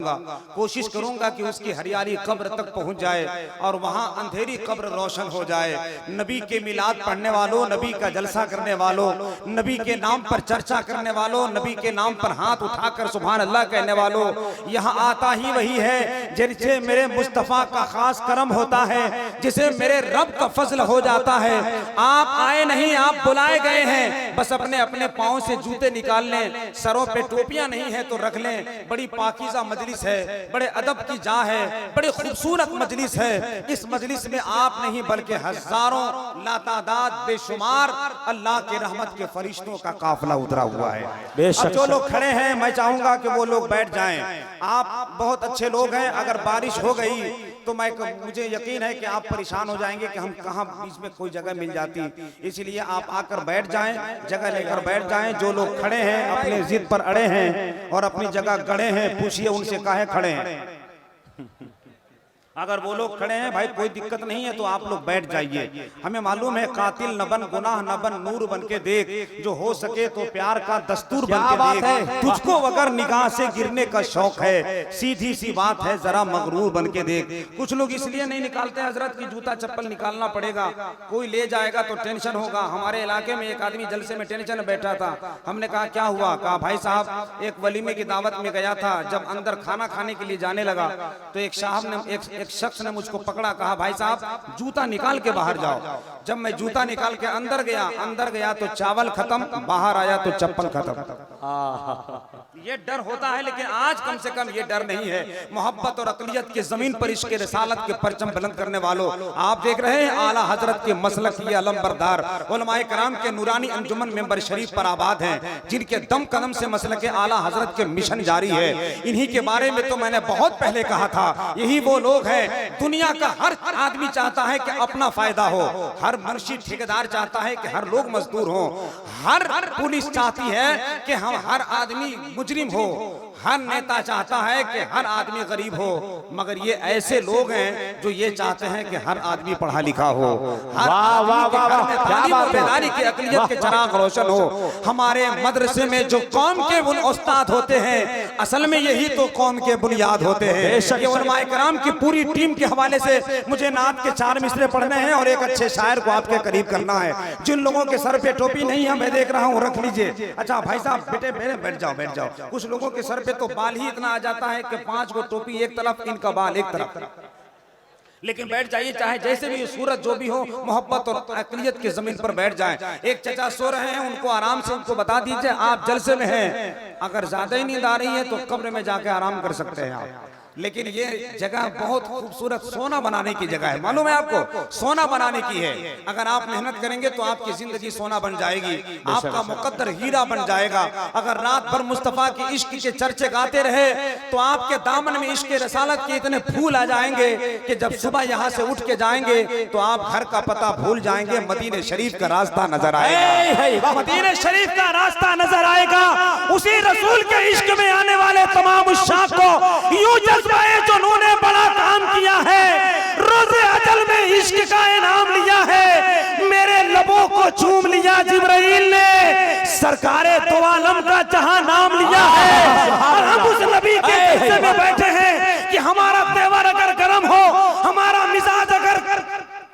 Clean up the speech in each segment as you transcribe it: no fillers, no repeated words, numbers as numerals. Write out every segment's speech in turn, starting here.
कोशिश करूंगा कि उसकी हरियाली कब्र तक पहुंच जाए और वहां अंधेरी कब्र रोशन हो जाए। नबी के मिलाद पढ़ने वालों, नबी का जलसा करने वालों, नबी के नाम पर चर्चा करने वालों, नबी के नाम पर हाथ उठाकर सुभान अल्लाह कहने वालों, यहाँ आता ही वही है जिसे मेरे मुस्तफा का खास करम होता है, जिसे मेरे रब का फजल हो जाता है। आप आए नहीं, आप बुलाए गए हैं। बस अपने अपने पाँव से जूते निकाल लें, सरों पे टोपियां नहीं है तो रख लें। बड़ी पाकीज़ा मजलिस है, बड़े अदब की जा है, बड़ी खूबसूरत मजलिस है। इस मजलिस में आप नहीं बल्कि हजारों लातादाद बेशुमार अल्लाह के रहमत के फरिश्तों का काफिला उतरा हुआ है। अब जो लोग खड़े हैं मैं चाहूंगा कि वो लोग बैठ जाएं। आप बहुत अच्छे लोग हैं, अगर बारिश हो गई तो मुझे यकीन है कि आप परेशान हो जाएंगे कि हम कहाँ बीच में कोई जगह मिल जाती, इसलिए आप आकर बैठ जाएं, जगह लेकर बैठ जाएं। जो लोग खड़े हैं अपने जिद पर अड़े हैं और अपनी जगह गड़े हैं, पूछिए उनसे काहे खड़े हैं। अगर वो लोग खड़े हैं भाई कोई दिक्कत नहीं है तो आप लोग बैठ जाइए। हमें मालूम है कातिल न बन, गुनाह न बन, नूर बन के देख, जो हो सके तो प्यार का दस्तूर बन के देख। तुझको अगर निगाह से गिरने का शौक है, सीधी सी बात है जरा मगरूर बन के देख। कुछ लोग इसलिए नहीं निकालते हजरत की जूता चप्पल निकालना पड़ेगा, कोई ले जाएगा तो टेंशन होगा। हमारे इलाके में एक आदमी जलसे में टेंशन में बैठा था, हमने कहा क्या हुआ? कहा भाई साहब एक वलीमे की दावत में गया था, जब अंदर खाना खाने के लिए जाने लगा तो एक साहब ने एक शख्स ने मुझको पकड़ा, कहा भाई साहब जूता निकाल के बाहर जाओ। जब मैं जूता निकाल के अंदर गया तो चावल खत्म, बाहर आया तो चप्पल खत्म। ये डर होता है, लेकिन आज कम से कम ये डर नहीं है। मोहब्बत और अक़लियत के जमीन पर इश्क़ रिसालत के परचम बुलंद करने वालों, आप देख रहे हैं आला हजरत के मसलक ये अलम बरदार उलमाए कराम के नूरानी अंजुमन मेंबर शरीफ पर आबाद हैं, जिनके दम कदम से मसलक आला हजरत के मिशन जारी है। इन्हीं के बारे में तो मैंने बहुत पहले कहा था, यही वो लोग हैं। दुनिया का हर आदमी चाहता है कि अपना फायदा हो, हर मुंशी ठेकेदार चाहता है कि हर लोग मजदूर हो, हर पुलिस चाहती है कि हम हर आदमी मुजरिम हो, हर नेता चाहता है कि हर आदमी गरीब हो, मगर ये ऐसे लोग हैं जो ये चाहते हैं कि हर आदमी पढ़ा लिखा हो, हर की अक़लियत के चिराग रोशन हो। हमारे मदरसे में जो कौम के उस्ताद होते हैं असल में यही तो कौम के बुनियाद होते हैं। ये उलमाए कराम की पूरी टीम के हवाले से मुझे नात के 4 मिसरे पढ़ने हैं और एक अच्छे शायर को आपके करीब करना है। जिन लोगों के सर पे टोपी नहीं है मैं देख रहा हूँ, रख लीजिए। अच्छा भाई साहब बेटे बैठ जाओ। कुछ लोगों के सर पे तो बाल ही इतना आ जाता है कि 5 गो टोपी एक तरफ, इनका बाल एक तरफ। लेकिन बैठ जाइए, चाहे जैसे भी सूरत जो भी हो, मोहब्बत और अक़लियत की जमीन पर बैठ जाएं। एक चचा सो रहे हैं, उनको आराम से उनको बता दीजिए आप जलसे में हैं, अगर ज्यादा ही नींद आ रही है तो कब्र में जाके आराम कर सकते हैं आप। लेकिन ये जगह बहुत खूबसूरत सोना बनाने की जगह है, मालूम है आपको, सोना बनाने की है। अगर आप मेहनत करेंगे तो आपकी जिंदगी सोना बन जाएगी, आपका मुकद्दर हीरा बन जाएगा। अगर रात भर मुस्तफा की इश्क के चर्चे गाते रहे तो आपके दामन में इश्क रसालत के इतने फूल आ जाएंगे कि जब सुबह यहाँ से उठ के जाएंगे तो आप घर का पता भूल जाएंगे, मदीने शरीफ का रास्ता नजर आएगा, मदीने शरीफ का रास्ता नजर आएगा। उसी रसूल के इश्क में आने वाले तमाम उश्शाक को यूं जो उन्होंने बड़ा काम किया है, रोज़े अजल में इश्क का इनाम लिया है, मेरे लबों को चूम लिया जिब्राइल ने, सरकारे दो आलम का जहां नाम लिया है। और हम उस नबी के जलसे में बैठे हैं कि हमारा तेवर अगर गर्म हो, हमारा मिजाज अगर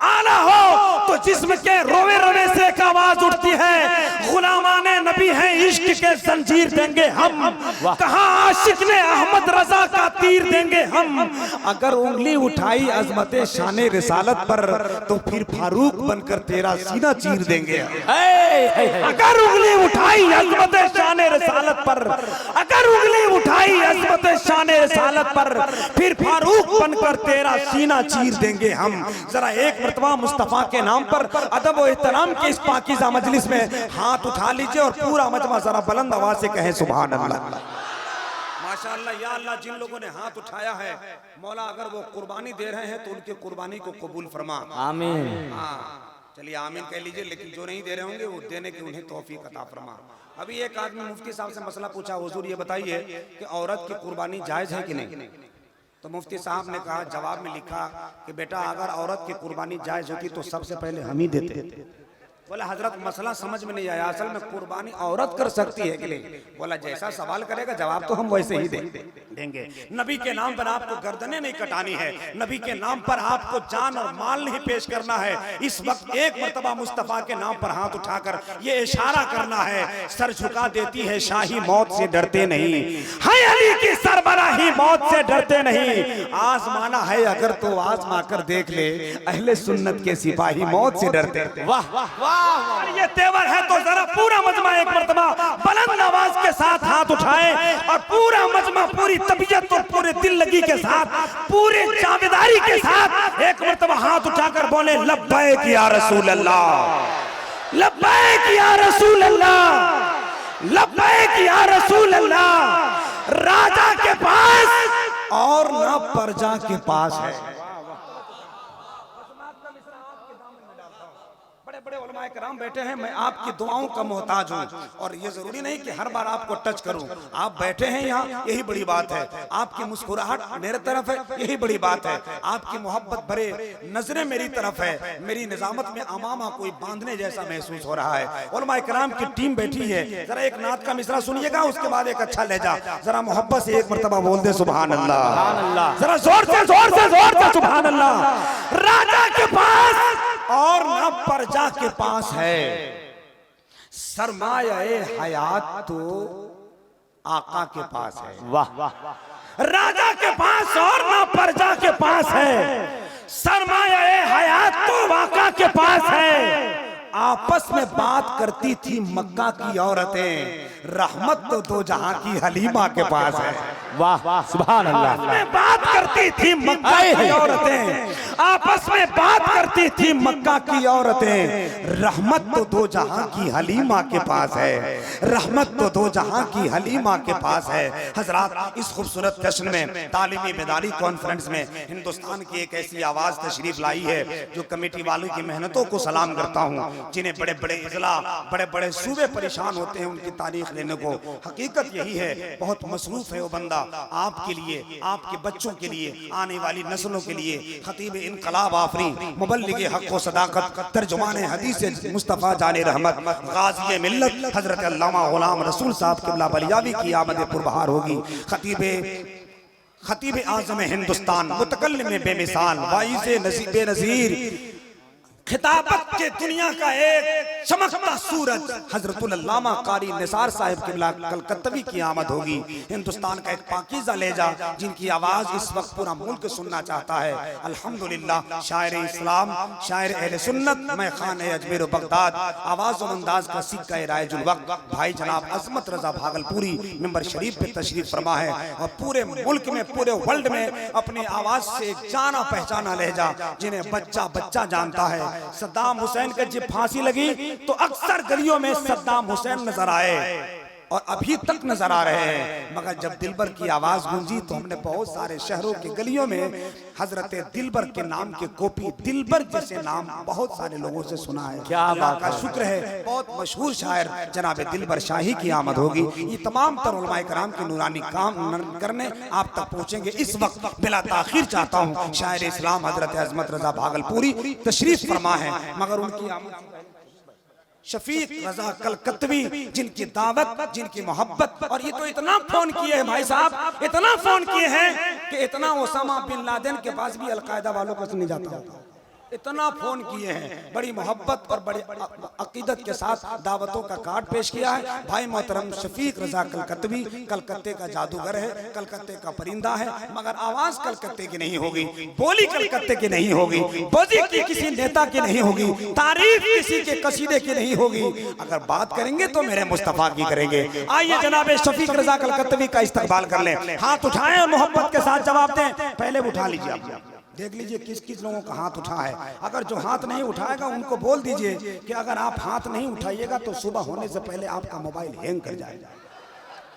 आला हो तो जिस्म के रोवे रोवे से एक आवाज उठती है, गुलामाने नबी हैं इश्क के जंजीर देंगे हम, कहां आशिक ने अहमद रजा का तीर देंगे हम। अगर उंगली उठाई अजमते शाने रिसालत पर तो फिर फारूक बनकर तेरा सीना चीर देंगे। अगर उंगली उठाई अजमते शाने रिसालत पर, अगर उंगली उठाई अजमते शाने रिसालत पर, फिर फारूक बनकर तेरा सीना चीर देंगे हम। जरा एक मर्तबा मुस्तफा के नाम पर अदब और एहतराम की इस पाकीज़ा मजलिस में हाथ उठा लीजिए और पूरा मजमा जरा बुलंद आवाज से कहे सुभान अल्लाह। माशाअल्लाह, या अल्लाह, जिन लोगों ने हाथ उठाया है मौला अगर वो कुर्बानी दे रहे हैं तो उनके कुर्बानी को कबूल फरमा, आमीन। चलिए आमीन कह लीजिए, लेकिन जो नहीं दे रहे होंगे वो देने की उन्हें तौफीक अता फरमा। अभी एक आदमी मुफ्ती साहब से मसला पूछा, हुजूर ये बताइए कि औरत की कुर्बानी जायज है कि नहीं? तो मुफ्ती साहब ने कहा, जवाब में लिखा कि बेटा अगर औरत की कुर्बानी जायज होती तो सबसे पहले हम ही देते। बोला हजरत मसला समझ में नहीं आया, असल में कुर्बानी औरत कर सकती है कि नहीं? बोला जैसा सवाल करेगा जवाब तो हम वैसे ही देंगे। नबी के नाम पर आपको गर्दनें नहीं कटानी है, नबी के नाम पर आपको जान और माल नहीं पेश करना है। इस वक्त एक मर्तबा मुस्तफा के नाम पर हाथ उठाकर ये इशारा करना है, सर झुका देती है शाही मौत से डरते नहीं, है अली की सरबराही मौत से डरते नहीं। आजमाना है अगर तो आजमा कर देख ले, अहले सुन्नत के सिपाही मौत से डरते। वाह वाह, ये तेवर है तो जरा पूरा मजमा एक मर्तबा बुलंद आवाज के साथ हाथ उठाए और पूरा मजमा पूरी तबीयत और पूरे दिल लगी के साथ पूरे जावेदारी के साथ एक मर्तबा हाथ उठाकर बोले लब्बैक या रसूल अल्लाह, लब्बैक या रसूल अल्लाह, लब्बैक या रसूल अल्लाह। राजा के पास और ना प्रजा के पास है। बड़े उलमाए किराम बैठे हैं, मैं आपकी दुआओं का मोहताज हूं और ये जरूरी नहीं कि हर बार आपको टच करूं। आप बैठे हैं यहाँ, यही बड़ी बात है। आपकी मुस्कुराहट मेरे तरफ है, यही बड़ी बात है। आपकी मोहब्बत भरे नजरें मेरी तरफ है। मेरी निजामत में अमामा कोई बांधने जैसा महसूस हो रहा है। उलमाए किराम की टीम बैठी है। जरा एक नात का मिसरा सुनिएगा, उसके बाद एक अच्छा लहजा। जरा मोहब्बत से एक मर्तबा बोल दे सुभान अल्लाह, जरा जोर से सुभान अल्लाह। राजा के पास और न प्रजा के पास है, सरमाया-ए हयात तो आका के पास है। वाह वाह, राजा के पास और न प्रजा के पास है, सरमाया-ए हयात तो आका के पास है। आपस में बात करती थी मक्का की औरतें, रहमत तो दो जहां की हलीमा के पास है। वाह वाह सुभान अल्लाह। में बात करती थी मक्का की औरतें, आपस में बात करती थी मक्का की औरतें, रहमत तो दो जहां की हलीमा के पास है, रहमत तो दो जहां की हलीमा के पास है। हजरात, इस खूबसूरत जश्न में तालीमी बेदारी कॉन्फ्रेंस में हिंदुस्तान की एक ऐसी आवाज तशरीफ लाई है जो कमेटी वालों की मेहनतों को सलाम करता हूँ, जिन्हें बड़े बड़े इजला बड़े बड़े सूबे परेशान होते हैं उनकी तारीख लेने को। हकीकत यही है, बहुत मसरूफ है वो बंदा आपके लिए, आपके बच्चों के लिए, आने वाली नस्लों के लिए। खतीब इनकलाब आफरी, मुबल्लिग हक व सदाकत, तर्जुमान हदीस मुस्तफ़ा जाने रहमत, गाज़ी मिल्लत हजरत अल्लामा गुलाम रसूल साहब क़िबला बलियावी की आमद पुरबहार होगी। खतीब आज़म हिंदुस्तान, मुतकल्लिम बेमिसाल, वाइज़े बेनज़ीर, खिताबत के दुनिया का एक चमकता सूरज हजरतुल अल्लामा कारी निसार साहिब क़िबला कलकत्तवी की आमद होगी। हिंदुस्तान का एक पाकीज़ा लहजा जिनकी आवाज़ इस वक्त पूरा मुल्क सुनना चाहता है। अल्हम्दुलिल्लाह, शायर इस्लाम, शायर अहले सुन्नत, मैं खान अजमेर बगदाद, आवाज़ और अंदाज का सिक्का रायजुल वक्त भाई जनाब अज़मत रज़ा भागलपुरी मिंबर शरीफ पे तशरीफ फरमा है और पूरे मुल्क में, पूरे वर्ल्ड में अपनी आवाज़ से एक जाना पहचाना लहजा जिन्हें बच्चा बच्चा जानता है। सद्दाम हुसैन का जब फांसी लगी तो अक्सर गलियों में सद्दाम हुसैन नजर आए और अभी तक नजर आ रहे हैं, मगर जब दिलबर की आवाज गूंजी तो हमने बहुत सारे शहरों की गलियों में हजरत दिलबर के नाम के कॉपी, दिलबर जैसे नाम बहुत सारे लोगों से सुना है। क्या बात का शुक्र है, बहुत मशहूर शायर जनाब दिलबर शाही की आमद होगी। ये तमाम तर उलमाए कराम के नूरानी काम करने आप तक पहुंचेंगे। इस वक्त बिला ताखीर चाहता हूँ शायर इस्लाम हजरत अज़मत रज़ा भागलपुरी तशरीफ फरमा है, मगर उनकी आमद शफीक रजा कलकत्तवी, जिनकी दावत, जिनकी मोहब्बत, और ये तो इतना फोन किए हैं भाई साहब, इतना फोन किए हैं कि इतना ओसामा बिन लादेन के पास भी अलकायदा वालों को नहीं जाता होता, इतना फोन किए हैं। बड़ी मोहब्बत और बड़ी अकीदत के साथ दावतों का कार्ड पेश किया है भाई मोहतरम शफीक रजा कलकत्तवी। कलकत्ते का जादूगर है, कलकत्ते का परिंदा है, मगर आवाज कलकत्ते की नहीं होगी, बोली कलकत्ते की नहीं होगी, बोली की किसी नेता की नहीं होगी, तारीफ किसी के कसीदे की नहीं होगी। अगर बात करेंगे तो मेरे मुस्तफा की करेंगे। आइए जनाब शफीक रजा कलकत्तवी का इस्तकबाल कर लें, हाथ उठाएं और मोहब्बत के साथ जवाब दें। पहले उठा लीजिए, आप देख लीजिए किस किस लोगों का हाथ उठा है। अगर जो हाथ नहीं उठाएगा उनको बोल दीजिए कि अगर आप हाथ नहीं उठाइएगा तो सुबह होने से पहले आपका मोबाइल हैंग कर जाएगा।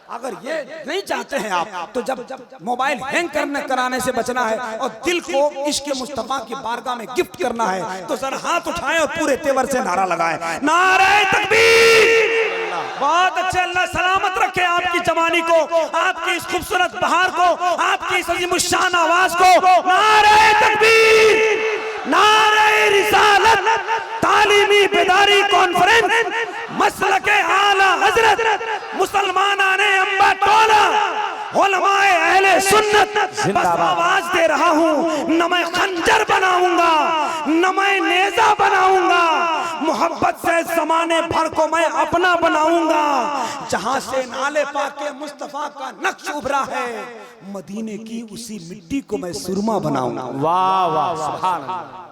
अगर ये नहीं चाहते हैं आप तो जब मोबाइल हैंग कराने से बचना है और दिल को इश्क़ मुस्तफा की बारगाह में गिफ्ट करना है तो जरा हाथ उठाएं और पूरे तेवर से नारा लगाएं, नारे तकबीर। बहुत अच्छे, अल्लाह सलामत रखे आपकी जवानी को, आपकी इस खूबसूरत बहार को, आपकी इस अज़ीमुश्शान आवाज को। नारे तकबीर, नारे रिसालत, तालीमी बेदारी कॉन्फ्रेंस मसलके आला हजरत मुसलमान आने अम्बा टोला उलमाए अहले सुन्नत बस आवाज दे रहा हूँ, न मैं खंजर बनाऊंगा न मैं नेजा बनाऊंगा, मोहब्बत से जमाने भर को मैं अपना बनाऊंगा। जहां से नाले पाके मुस्तफा का नक्श उभरा है, मदीने की उसी मिट्टी को मैं सुरमा बनाऊंगा। वाह वाह सुभान अल्लाह।